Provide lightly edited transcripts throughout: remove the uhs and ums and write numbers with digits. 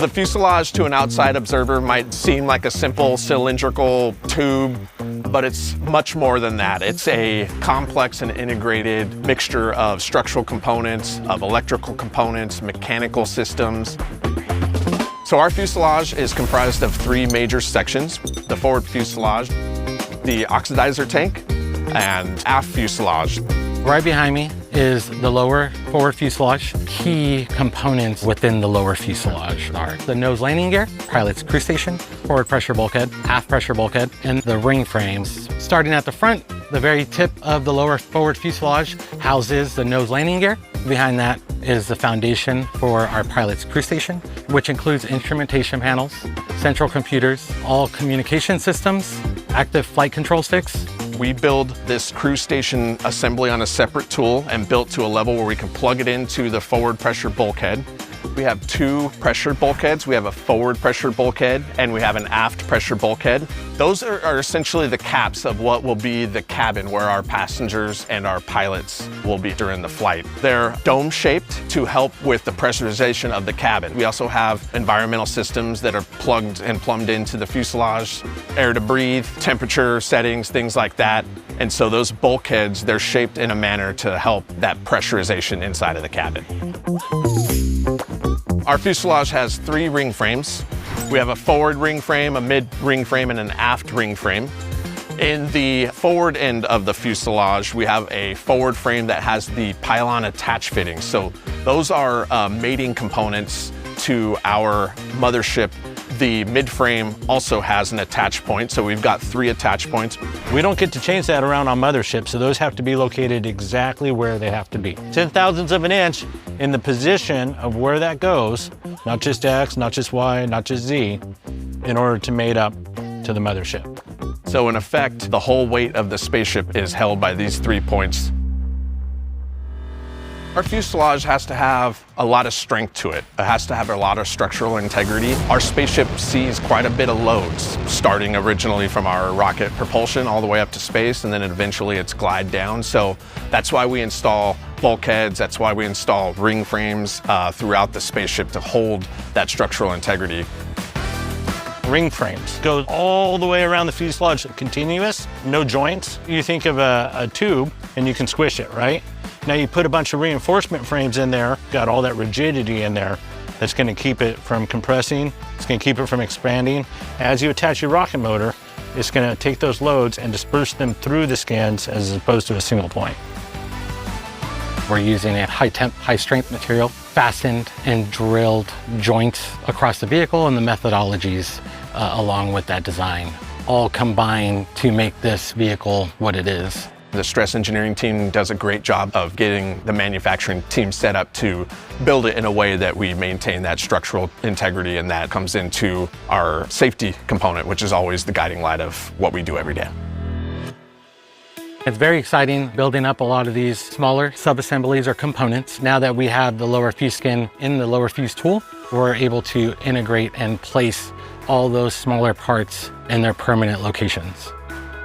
The fuselage to an outside observer might seem like a simple cylindrical tube, but it's much more than that. It's a complex and integrated mixture of structural components, of electrical components, mechanical systems. So our fuselage is comprised of three major sections: the forward fuselage, the oxidizer tank, and aft fuselage. Right behind me is the lower forward fuselage. Key components within the lower fuselage are the nose landing gear, pilot's crew station, forward pressure bulkhead, aft pressure bulkhead, and the ring frames. Starting at the front, the very tip of the lower forward fuselage houses the nose landing gear. Behind that is the foundation for our pilot's crew station, which includes instrumentation panels, central computers, all communication systems, active flight control sticks. We build this crew station assembly on a separate tool and built to a level where we can plug it into the forward pressure bulkhead. We have two pressure bulkheads. We have a forward pressure bulkhead and we have an aft pressure bulkhead. Those are essentially the caps of what will be the cabin where our passengers and our pilots will be during the flight. They're dome-shaped to help with the pressurization of the cabin. We also have environmental systems that are plugged and plumbed into the fuselage, air to breathe, temperature settings, things like that. And so those bulkheads, they're shaped in a manner to help that pressurization inside of the cabin. Our fuselage has three ring frames. We have a forward ring frame, a mid ring frame, and an aft ring frame. In the forward end of the fuselage, we have a forward frame that has the pylon attach fittings. So those are mating components to our mothership. The mid frame also has an attach point, so we've got three attach points. We don't get to change that around on mothership, so those have to be located exactly where they have to be. 0.010 of an inch in the position of where that goes, not just X, not just Y, not just Z, in order to mate up to the mothership. So in effect, the whole weight of the spaceship is held by these 3 points. Our fuselage has to have a lot of strength to it. It has to have a lot of structural integrity. Our spaceship sees quite a bit of loads, starting originally from our rocket propulsion all the way up to space, and then eventually it's glide down. So that's why we install bulkheads, that's why we install ring frames throughout the spaceship to hold that structural integrity. Ring frames go all the way around the fuselage, continuous, no joints. You think of a tube and you can squish it, right? Now you put a bunch of reinforcement frames in there, got all that rigidity in there that's going to keep it from compressing, it's going to keep it from expanding. As you attach your rocket motor, it's going to take those loads and disperse them through the skins as opposed to a single point. We're using a high temp, high strength material, fastened and drilled joints across the vehicle, and the methodologies along with that design all combine to make this vehicle what it is. The stress engineering team does a great job of getting the manufacturing team set up to build it in a way that we maintain that structural integrity, and that comes into our safety component, which is always the guiding light of what we do every day. It's very exciting building up a lot of these smaller sub-assemblies or components. Now that we have the lower fuse skin in the lower fuse tool, we're able to integrate and place all those smaller parts in their permanent locations.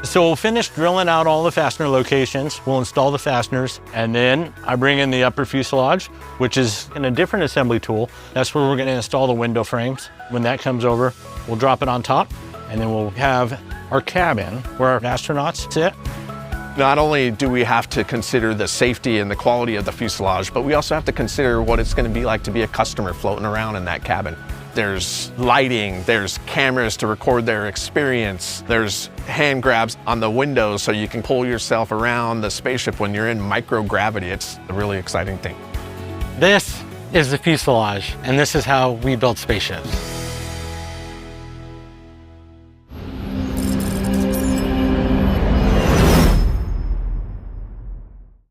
So we'll finish drilling out all the fastener locations, we'll install the fasteners, and then I bring in the upper fuselage, which is in a different assembly tool. That's where we're going to install the window frames. When that comes over, we'll drop it on top, and then we'll have our cabin where our astronauts sit. Not only do we have to consider the safety and the quality of the fuselage, but we also have to consider what it's going to be like to be a customer floating around in that cabin. There's lighting, there's cameras to record their experience, there's hand grabs on the windows so you can pull yourself around the spaceship when you're in microgravity. It's a really exciting thing. This is the fuselage, and this is how we build spaceships.